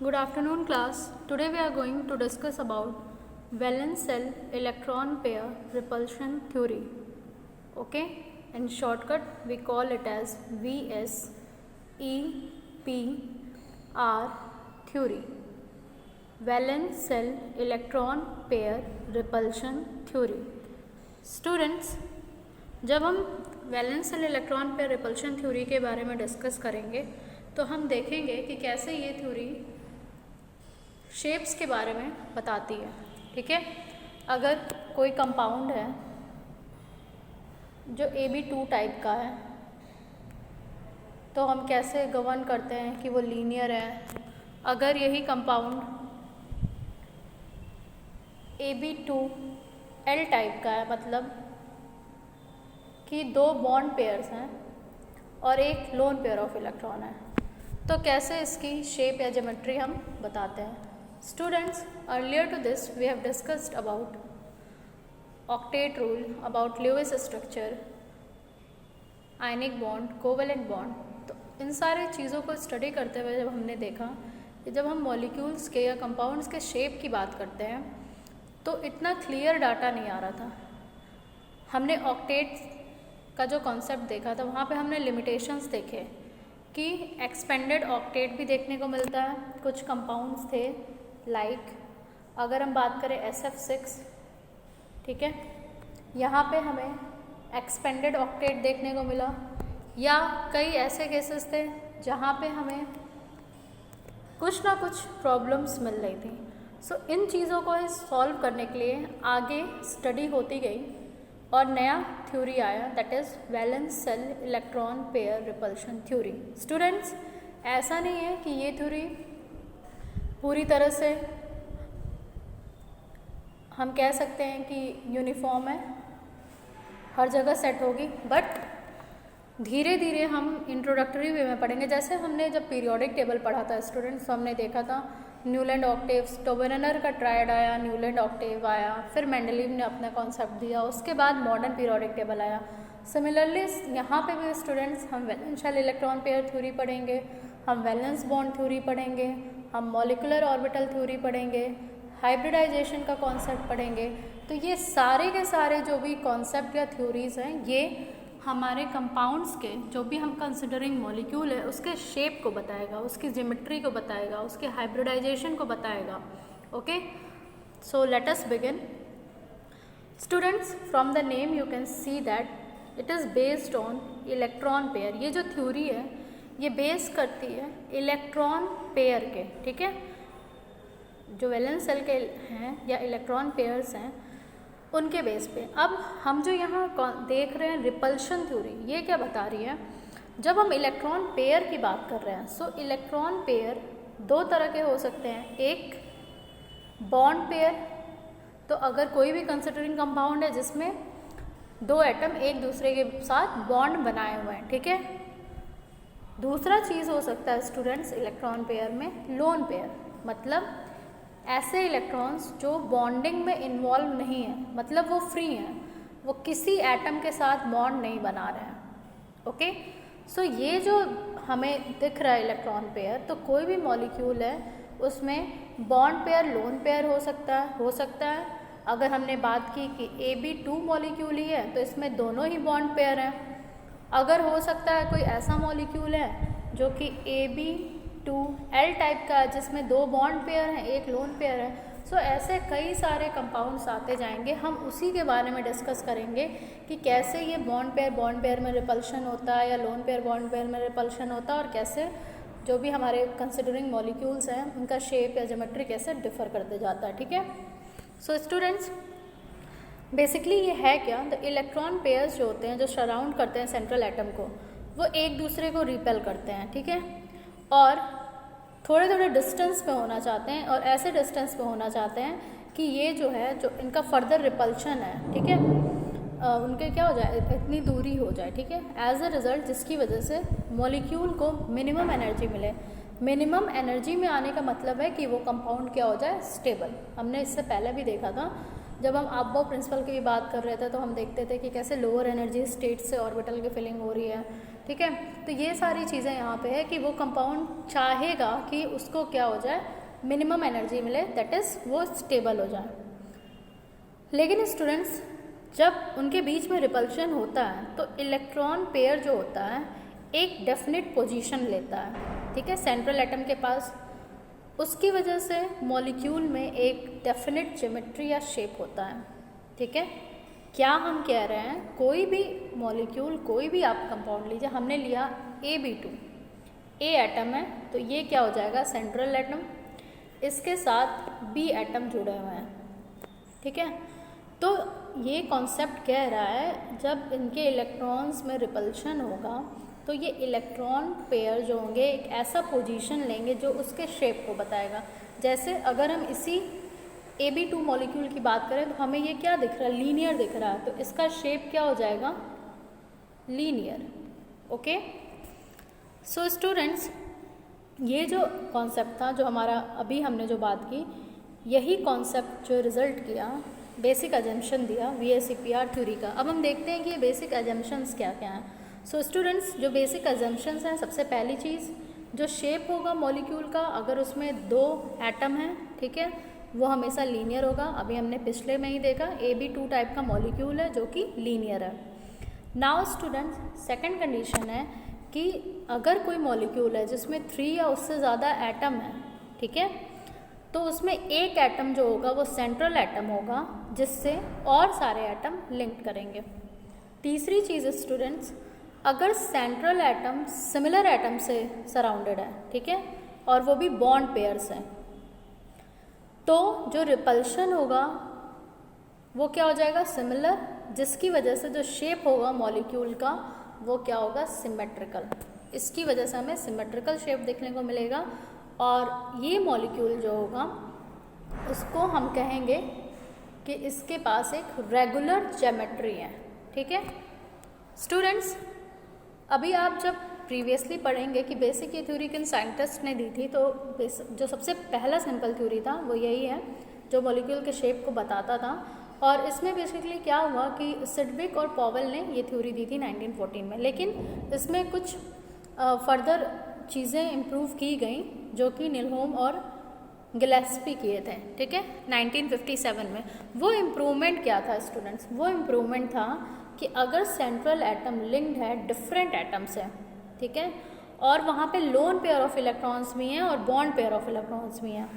Good afternoon class. Today we are going to discuss about valence shell electron pair repulsion theory. Okay? In shortcut we call it as VSEPR theory. Valence shell electron pair repulsion theory. Students, जब हम valence shell electron pair repulsion theory के बारे में discuss करेंगे तो हम देखेंगे कि कैसे ये थ्योरी शेप्स के बारे में बताती है। ठीक है, अगर कोई कंपाउंड है जो AB2 टाइप का है तो हम कैसे गवर्न करते हैं कि वो लीनियर है। अगर यही कंपाउंड AB2L टाइप का है, मतलब कि दो बॉन्ड पेयर्स हैं और एक लोन पेयर ऑफ इलेक्ट्रॉन है, तो कैसे इसकी शेप या ज्योमेट्री हम बताते हैं। Students, earlier to this we have discussed about octet rule, about Lewis structure, ionic bond, covalent bond. तो इन सारी चीज़ों को स्टडी करते हुए जब हमने देखा कि जब हम मॉलिक्यूल्स के या कंपाउंड्स के शेप की बात करते हैं तो इतना क्लियर डाटा नहीं आ रहा था। हमने ऑक्टेट का जो कॉन्सेप्ट देखा था वहाँ पे हमने लिमिटेशंस देखे कि एक्सपेंडेड ऑक्टेट भी देखने को मिलता है। कुछ कंपाउंड्स थे लाइक अगर हम बात करें SF6, ठीक है, यहाँ पे हमें एक्सपेंडेड ऑक्टेट देखने को मिला, या कई ऐसे केसेस थे जहाँ पे हमें कुछ ना कुछ प्रॉब्लम्स मिल रही थी। सो इन चीज़ों को सॉल्व करने के लिए आगे स्टडी होती गई और नया थ्योरी आया, that is valence shell electron pair repulsion theory. Students, ऐसा नहीं है कि ये थ्योरी पूरी तरह से हम कह सकते हैं कि यूनिफॉर्म है, हर जगह सेट होगी, बट धीरे धीरे हम इंट्रोडक्टरी वे में पढ़ेंगे। जैसे हमने जब पीरियोडिक टेबल पढ़ा था स्टूडेंट्स, तो हमने देखा था न्यूलैंड ऑक्टेव्स, टोबेरेनर का ट्रायड आया, न्यूलैंड ऑक्टेव आया, फिर मेंडलीव ने अपना कॉन्सेप्ट दिया, उसके बाद मॉडर्न पीरियोडिक टेबल आया। सिमिलरली यहाँ पे भी स्टूडेंट्स हम valence shell electron pair theory पढ़ेंगे, हम वैलेंस बॉन्ड थ्योरी पढ़ेंगे, हम मॉलिकुलर ऑर्बिटल थ्योरी पढ़ेंगे, हाइब्रिडाइजेशन का कॉन्सेप्ट पढ़ेंगे। तो ये सारे के सारे जो भी कॉन्सेप्ट या थ्योरीज हैं ये हमारे कंपाउंड्स के जो भी हम कंसिडरिंग मॉलिक्यूल है उसके शेप को बताएगा, उसकी ज्योमेट्री को बताएगा, उसके हाइब्रिडाइजेशन को बताएगा। Okay, so let us begin. Students, from the name you can see that it is based on electron pair. ये जो थ्योरी है ये बेस करती है इलेक्ट्रॉन पेयर के, ठीक है, जो वैलेंस शेल के हैं या इलेक्ट्रॉन पेयर्स हैं उनके बेस पे। अब हम जो यहाँ देख रहे हैं रिपल्शन थ्योरी, ये क्या बता रही है, जब हम इलेक्ट्रॉन पेयर की बात कर रहे हैं, सो इलेक्ट्रॉन पेयर दो तरह के हो सकते हैं। एक बॉन्ड पेयर, तो अगर कोई भी कंसिडरिंग कंपाउंड है जिसमें दो एटम एक दूसरे के साथ बॉन्ड बनाए हुए हैं, ठीक है। दूसरा चीज़ हो सकता है स्टूडेंट्स इलेक्ट्रॉन पेयर में लोन पेयर, मतलब ऐसे इलेक्ट्रॉन्स जो बॉन्डिंग में इन्वॉल्व नहीं है, मतलब वो फ्री हैं, वो किसी एटम के साथ बॉन्ड नहीं बना रहे हैं। ओके, सो ये जो हमें दिख रहा है इलेक्ट्रॉन पेयर, तो कोई भी मॉलिक्यूल है उसमें बॉन्ड पेयर लोन पेयर हो सकता है। अगर हमने बात की कि AB2 मॉलिक्यूल ही है तो इसमें दोनों ही बॉन्ड पेयर हैं। अगर हो सकता है कोई ऐसा मॉलिक्यूल है जो कि AB2L टाइप का है जिसमें दो बॉन्ड पेयर हैं, एक लोन पेयर है। सो ऐसे कई सारे कंपाउंड्स आते जाएंगे, हम उसी के बारे में डिस्कस करेंगे कि कैसे ये बॉन्ड पेयर में रिपल्शन होता है या लोन पेयर बॉन्ड पेयर में रिपल्शन होता है, और कैसे जो भी हमारे कंसिडरिंग मॉलिक्यूल्स हैं उनका शेप या ज्योमेट्री कैसे डिफर करते जाता है। ठीक है, सो स्टूडेंट्स, बेसिकली ये है क्या, द इलेक्ट्रॉन पेयर्स जो होते हैं जो सराउंड करते हैं सेंट्रल एटम को, वो एक दूसरे को रिपेल करते हैं, ठीक है, और थोड़े थोड़े डिस्टेंस पे होना चाहते हैं, और ऐसे डिस्टेंस पे होना चाहते हैं कि ये जो है जो इनका फर्दर रिपल्शन है, ठीक है, उनके क्या हो जाए, इतनी दूरी हो जाए, ठीक है, एज अ रिज़ल्ट जिसकी वजह से मॉलिक्यूल को मिनिमम एनर्जी मिले। मिनिमम एनर्जी में आने का मतलब है कि वो कंपाउंड क्या हो जाए, स्टेबल। हमने इससे पहले भी देखा था जब हम अबव प्रिंसिपल की बात कर रहे थे तो हम देखते थे कि कैसे लोअर एनर्जी स्टेट से ऑर्बिटल की फिलिंग हो रही है, ठीक है। तो ये सारी चीज़ें यहाँ पे है कि वो कंपाउंड चाहेगा कि उसको क्या हो जाए, मिनिमम एनर्जी मिले, दैट इज़ वो स्टेबल हो जाए। लेकिन स्टूडेंट्स जब उनके बीच में रिपल्शन होता है तो इलेक्ट्रॉन पेयर जो होता है एक डेफिनेट पोजीशन लेता है, ठीक है, सेंट्रल एटम के पास। उसकी वजह से मॉलिक्यूल में एक डेफिनेट ज्योमेट्री या शेप होता है, ठीक है। क्या हम कह रहे हैं, कोई भी मॉलिक्यूल, कोई भी आप कंपाउंड लीजिए, हमने लिया AB2, ए एटम है तो ये क्या हो जाएगा, सेंट्रल एटम, इसके साथ B एटम जुड़े हुए हैं, ठीक है। तो ये कॉन्सेप्ट कह रहा है जब इनके इलेक्ट्रॉन्स में रिपल्शन होगा तो ये इलेक्ट्रॉन पेयर जो होंगे एक ऐसा पोजीशन लेंगे जो उसके शेप को बताएगा। जैसे अगर हम इसी AB2 मॉलिक्यूल की बात करें तो हमें ये क्या दिख रहा है, लीनियर दिख रहा है, तो इसका शेप क्या हो जाएगा, लीनियर। ओके, सो स्टूडेंट्स ये जो कॉन्सेप्ट था, जो हमारा अभी हमने जो बात की, यही कॉन्सेप्ट जो रिजल्ट किया, बेसिक अजम्पशन दिया VSEPR थ्योरी का। अब हम देखते हैं कि ये बेसिक अजम्पशंस क्या क्या हैं। सो स्टूडेंट्स जो बेसिक अजम्पशंस हैं, सबसे पहली चीज़ जो शेप होगा मॉलिक्यूल का, अगर उसमें 2 एटम हैं, ठीक है, वो हमेशा लीनियर होगा। अभी हमने पिछले में ही देखा AB2 टाइप का मॉलिक्यूल है जो कि लीनियर है। नाउ स्टूडेंट्स सेकंड कंडीशन है कि अगर कोई मॉलिक्यूल है जिसमें 3 या उससे ज़्यादा एटम है, ठीक है, तो उसमें एक एटम जो होगा वो सेंट्रल एटम होगा जिससे और सारे एटम लिंक करेंगे। तीसरी चीज़ स्टूडेंट्स, अगर सेंट्रल एटम सिमिलर एटम से सराउंडेड है, ठीक है, और वो भी बॉन्ड पेयर्स हैं, तो जो रिपल्शन होगा वो क्या हो जाएगा, सिमिलर, जिसकी वजह से जो शेप होगा मॉलिक्यूल का वो क्या होगा, सिमेट्रिकल। इसकी वजह से हमें सिमेट्रिकल शेप देखने को मिलेगा और ये मॉलिक्यूल जो होगा उसको हम कहेंगे कि इसके पास एक रेगुलर ज्योमेट्री है, ठीक है। स्टूडेंट्स अभी आप जब प्रीवियसली पढ़ेंगे कि बेसिक ये थ्योरी किन साइंटिस्ट ने दी थी, तो जो सबसे पहला सिंपल थ्योरी था वो यही है जो मॉलिक्यूल के शेप को बताता था। और इसमें बेसिकली क्या हुआ कि सिडविक और पॉवेल ने ये थ्योरी दी थी 1914 में, लेकिन इसमें कुछ फर्दर चीज़ें इम्प्रूव की गई जो कि निलहोम और गिलेस्पी किए थे, ठीक है, 1957 में। वो इम्प्रूवमेंट क्या था स्टूडेंट्स, वो इम्प्रूवमेंट था कि अगर सेंट्रल एटम लिंक्ड है डिफरेंट एटम से, ठीक है, और वहाँ पे लोन पेयर ऑफ इलेक्ट्रॉन्स भी हैं और बॉन्ड पेयर ऑफ इलेक्ट्रॉन्स भी हैं,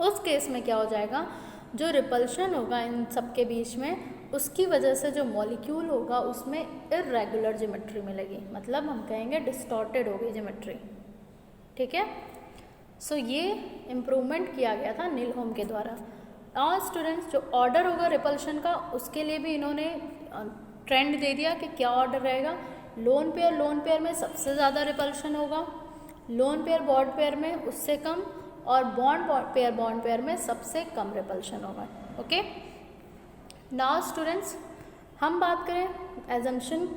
उस केस में क्या हो जाएगा, जो रिपल्शन होगा इन सब के बीच में, उसकी वजह से जो मॉलिक्यूल होगा उसमें इर्रेगुलर ज्योमेट्री मिलेगी, मतलब हम कहेंगे डिस्टॉर्टेड होगी ज्योमेट्री, ठीक है। सो ये इम्प्रूवमेंट किया गया था निलहोम के द्वारा। और स्टूडेंट्स जो ऑर्डर होगा रिपल्शन का, उसके लिए भी इन्होंने ट्रेंड दे दिया कि क्या ऑर्डर रहेगा, लोन पेयर में सबसे ज़्यादा रिपल्शन होगा, लोन पेयर बॉन्ड पेयर में उससे कम, और बॉन्ड पेयर में सबसे कम रिपल्शन होगा। ओके, नाउ स्टूडेंट्स हम बात करें एजम्पशन,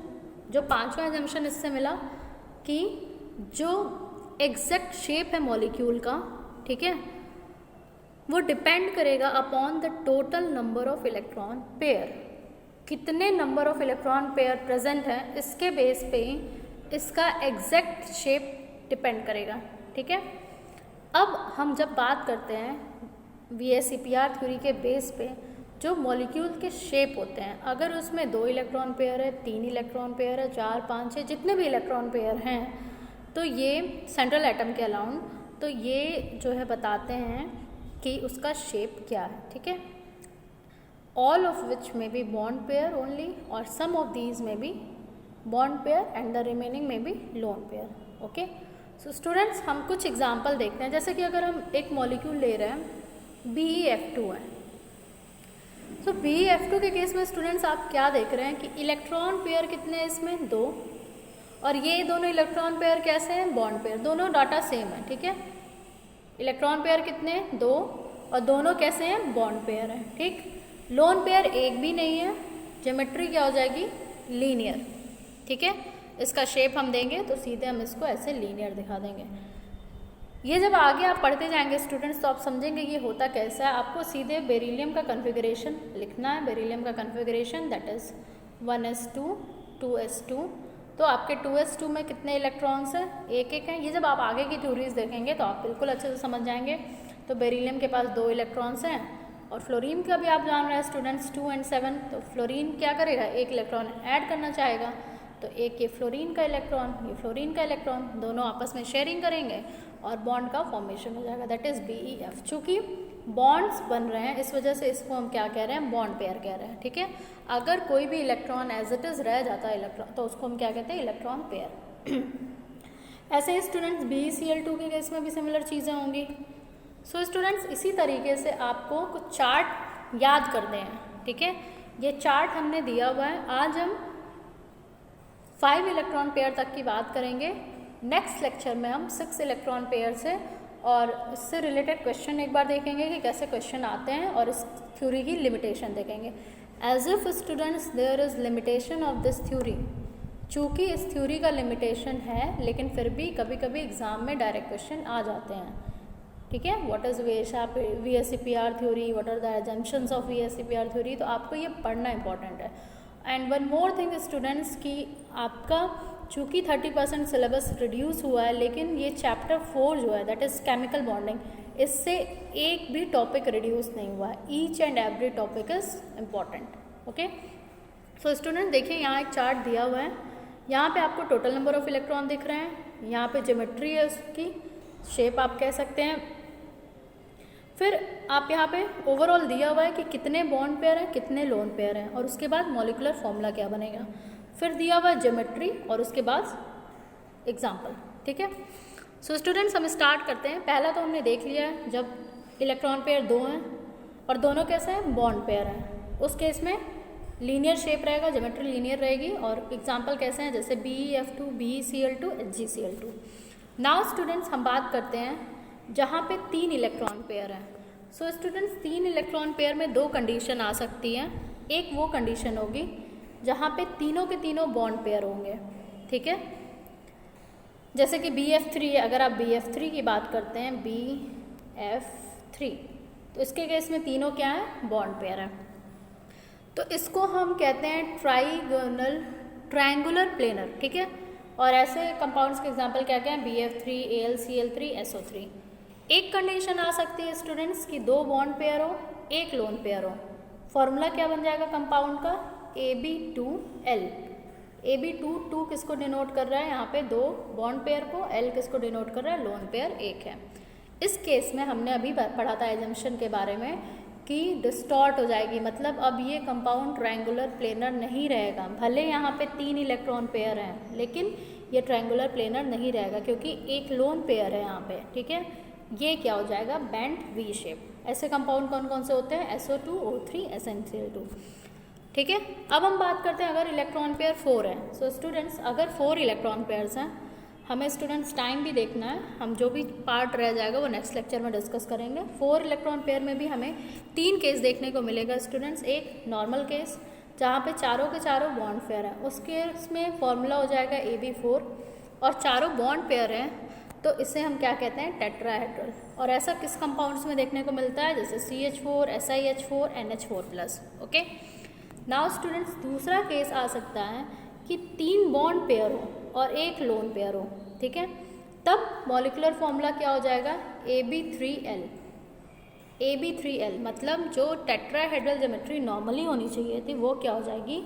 जो पांचवा एजम्पशन इससे मिला कि जो एग्जैक्ट शेप है मॉलिक्यूल का, ठीक है, वो डिपेंड करेगा upon the total number of electron pair. कितने number of electron pair present है इसके बेस पे इसका एग्जैक्ट शेप डिपेंड करेगा, ठीक है। अब हम जब बात करते हैं VSEPR थ्योरी के बेस पे जो मॉलिक्यूल के शेप होते हैं, अगर उसमें 2 इलेक्ट्रॉन पेयर है, 3 इलेक्ट्रॉन पेयर है, 4, 5, 6 जितने भी इलेक्ट्रॉन पेयर हैं, तो ये सेंट्रल एटम के अलाउंड, तो ये जो है बताते हैं कि उसका शेप क्या है, ठीक है। ऑल ऑफ विच में बी बॉन्ड पेयर ओनली और सम ऑफ दीज में बी bond pair and the remaining में बी lone pair. Okay, so students हम कुछ एग्जांपल देखते हैं। जैसे कि अगर हम एक मॉलिक्यूल ले रहे हैं BeF2 है, तो BeF2 के केस में स्टूडेंट्स आप क्या देख रहे हैं कि इलेक्ट्रॉन पेयर कितने हैं इसमें, 2, और ये दोनों इलेक्ट्रॉन पेयर कैसे हैं, बॉन्ड पेयर, दोनों डाटा सेम है, ठीक है। इलेक्ट्रॉन पेयर कितने, 2, और दोनों कैसे हैं, बॉन्ड पेयर हैं, ठीक। लोन पेयर एक भी नहीं है, ज्योमेट्री क्या हो जाएगी, लीनियर, ठीक है। इसका शेप हम देंगे तो सीधे हम इसको ऐसे लीनियर दिखा देंगे। ये जब आगे आप पढ़ते जाएंगे स्टूडेंट्स तो आप समझेंगे ये होता कैसा है। आपको सीधे बेरिलियम का कन्फिगरेशन लिखना है। बेरिलियम का configuration that is 1s2 2s2 तो आपके 2s2 में कितने इलेक्ट्रॉन्स हैं? एक एक हैं। ये जब आप आगे की थ्योरीज देखेंगे तो आप बिल्कुल अच्छे से समझ जाएंगे। तो बेरिलियम के पास 2 इलेक्ट्रॉन्स हैं और फ्लोरीन का भी आप जान रहे हैं स्टूडेंट्स 2 और 7। तो फ्लोरीन क्या करेगा? एक इलेक्ट्रॉन ऐड करना चाहेगा, तो एक ये फ्लोरीन का इलेक्ट्रॉन, ये फ्लोरीन का इलेक्ट्रॉन, दोनों आपस में शेयरिंग करेंगे और बॉन्ड का फॉर्मेशन हो जाएगा, दैट इज़ BeF। चूँकि बॉन्ड्स बन रहे हैं इस वजह से इसको हम क्या कह रहे हैं? बॉन्ड पेयर कह रहे हैं, ठीक है। अगर कोई भी इलेक्ट्रॉन एज इट इज़ रह जाता है इलेक्ट्रॉन, तो उसको हम क्या कहते हैं? Electron pair. ऐसे ही स्टूडेंट्स BeCl2 के केस में भी सिमिलर चीज़ें होंगी। सो स्टूडेंट्स इसी तरीके से आपको कुछ चार्ट याद करने हैं, ठीक है। ये चार्ट हमने दिया हुआ है। आज हम 5 इलेक्ट्रॉन पेयर तक की बात करेंगे। नेक्स्ट लेक्चर में हम 6 इलेक्ट्रॉन पेयर से और इससे रिलेटेड क्वेश्चन एक बार देखेंगे कि कैसे क्वेश्चन आते हैं और इस थ्योरी की लिमिटेशन देखेंगे। As if students there is limitation of this theory, चूँकि इस थ्योरी का लिमिटेशन है लेकिन फिर भी कभी कभी एग्जाम में डायरेक्ट क्वेश्चन आ जाते हैं, ठीक है। What is VSEPR theory, what are the assumptions of VSEPR theory, तो आपको ये पढ़ना इंपॉर्टेंट है। And one more thing students की आपका चूँकि 30% सिलेबस रिड्यूस हुआ है, लेकिन ये चैप्टर 4 जो है दैट इज़ केमिकल बॉन्डिंग, इससे एक भी टॉपिक रिड्यूस नहीं हुआ है। Each and every topic is important, okay. So student देखिए यहाँ एक चार्ट दिया हुआ है। यहाँ पे आपको टोटल नंबर ऑफ इलेक्ट्रॉन दिख रहे हैं, यहाँ पे ज्योमेट्री है उसकी, शेप आप कह सकते हैं। फिर आप यहाँ पे ओवरऑल दिया हुआ है कि कितने बॉन्ड पेयर हैं, कितने लोन पेयर हैं, और उसके बाद मॉलिक्यूलर फॉर्मूला क्या बनेगा। फिर दिया हुआ है ज्योमेट्री और उसके बाद एग्जाम्पल, ठीक है। सो स्टूडेंट्स हम स्टार्ट करते हैं। पहला तो हमने देख लिया है जब इलेक्ट्रॉन पेयर 2 हैं और दोनों कैसे हैं? बॉन्ड पेयर हैं। उस केस में लीनियर शेप रहेगा, ज्योमेट्री लीनियर रहेगी, और एग्जाम्पल कैसे हैं? जैसे BeF2, BeCl2, HgCl2। Now students हम बात करते हैं जहाँ पे 3 इलेक्ट्रॉन पेयर हैं। सो स्टूडेंट्स 3 इलेक्ट्रॉन पेयर में 2 कंडीशन आ सकती हैं। एक वो कंडीशन होगी जहाँ पे तीनों के तीनों बॉन्ड पेयर होंगे, ठीक है। जैसे कि BF3 है, अगर आप BF3 की बात करते हैं, BF3, तो इसके केस में तीनों क्या है? बॉन्ड पेयर है। तो इसको हम कहते हैं ट्रायंगुलर प्लेनर, ठीक है। और ऐसे कंपाउंड्स के एग्जांपल क्या क्या हैं? BF3, AlCl3, SO3। एक कंडीशन आ सकती है स्टूडेंट्स कि 2 बॉन्ड पेयर हो, 1 लोन पेयर हो। फॉर्मूला क्या बन जाएगा कंपाउंड का? AB2L। AB2 किसको डिनोट कर रहा है? यहाँ पे 2 बॉन्ड पेयर को, L किसको डिनोट कर रहा है? लोन पेयर 1 है। इस केस में हमने अभी पढ़ा था एजम्पशन के बारे में कि डिस्टॉर्ट हो जाएगी, मतलब अब ये कंपाउंड ट्रायंगुलर प्लेनर नहीं रहेगा। भले यहाँ पे 3 इलेक्ट्रॉन पेयर हैं लेकिन ये ट्रायंगुलर प्लेनर नहीं रहेगा क्योंकि एक लोन पेयर है यहाँ पे, ठीक है। ये क्या हो जाएगा? Bent V shape. ऐसे कंपाउंड कौन कौन से होते हैं? SO2, O3, SnCl2, ठीक है। अब हम बात करते हैं अगर इलेक्ट्रॉन पेयर 4 है। सो स्टूडेंट्स अगर 4 इलेक्ट्रॉन पेयर्स हैं, हमें स्टूडेंट्स टाइम भी देखना है, हम जो भी पार्ट रह जाएगा वो नेक्स्ट लेक्चर में डिस्कस करेंगे। 4 इलेक्ट्रॉन पेयर में भी हमें 3 केस देखने को मिलेगा स्टूडेंट्स। एक नॉर्मल केस जहाँ पे चारों के चारों बॉन्ड पेयर हैं, उस केस में फॉर्मूला हो जाएगा AB4, और चारों बॉन्ड पेयर हैं तो इसे हम क्या कहते हैं? टेट्राहेड्रल। और ऐसा किस कंपाउंड्स में देखने को मिलता है? जैसे CH4, SiH4, NH4+, okay. Now students दूसरा केस आ सकता है कि 3 बॉन्ड पेयर हो और 1 लोन पेयर हो, ठीक है। तब मॉलिक्यूलर फॉर्मूला क्या हो जाएगा? AB3L। AB3L मतलब जो टेट्राहेड्रल ज्योमेट्री नॉर्मली होनी चाहिए थी वो क्या हो जाएगी?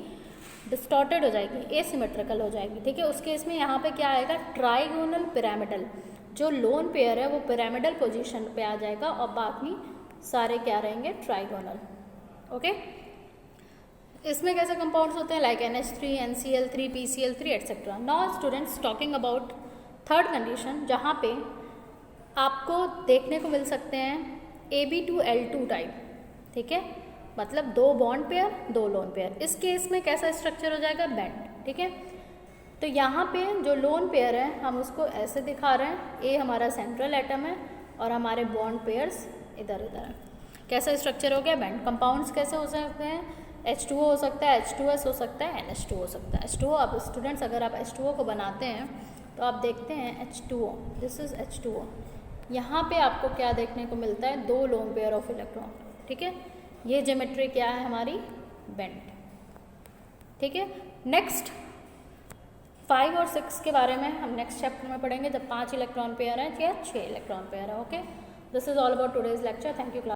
डिस्टॉर्टेड हो जाएगी, एसिमेट्रिकल हो जाएगी, ठीक है। उसके इसमें यहाँ पे क्या आएगा? Trigonal pyramidal. जो लोन पेयर है वो पिरामिडल पोजीशन पे आ जाएगा और बाकी सारे क्या रहेंगे? Trigonal, okay. इसमें कैसे कंपाउंड्स होते हैं? Like NH3, NCl3, PCl3 etcetera. Now students talking about third condition जहाँ पे आपको देखने को मिल सकते हैं AB2L2 टाइप, ठीक है। मतलब 2 बॉन्ड पेयर, 2 लोन पेयर। इस केस में कैसा स्ट्रक्चर हो जाएगा? बेंड, ठीक है। तो यहाँ पे जो लोन पेयर है हम उसको ऐसे दिखा रहे हैं, A हमारा सेंट्रल एटम है और हमारे बॉन्ड पेयर्स इधर इधर हैं। कैसा स्ट्रक्चर हो गया? बेंड। कंपाउंड्स कैसे हो सकते हैं? H2O हो सकता है, H2S हो सकता है, NH2 हो सकता है। H2O अब स्टूडेंट्स अगर आप H2O को बनाते हैं तो आप देखते हैं H2O, दिस इज़ H2O। यहाँ पे आपको क्या देखने को मिलता है? 2 लोन पेयर ऑफ इलेक्ट्रॉन, ठीक है। ये ज्योमेट्री क्या है हमारी? बेंट, ठीक है। नेक्स्ट 5 और 6 के बारे में हम नेक्स्ट चैप्टर में पढ़ेंगे जब 5 इलेक्ट्रॉन पेयर हैं या 6 इलेक्ट्रॉन पेयर है। Okay, this is all about today's lecture. Thank you class.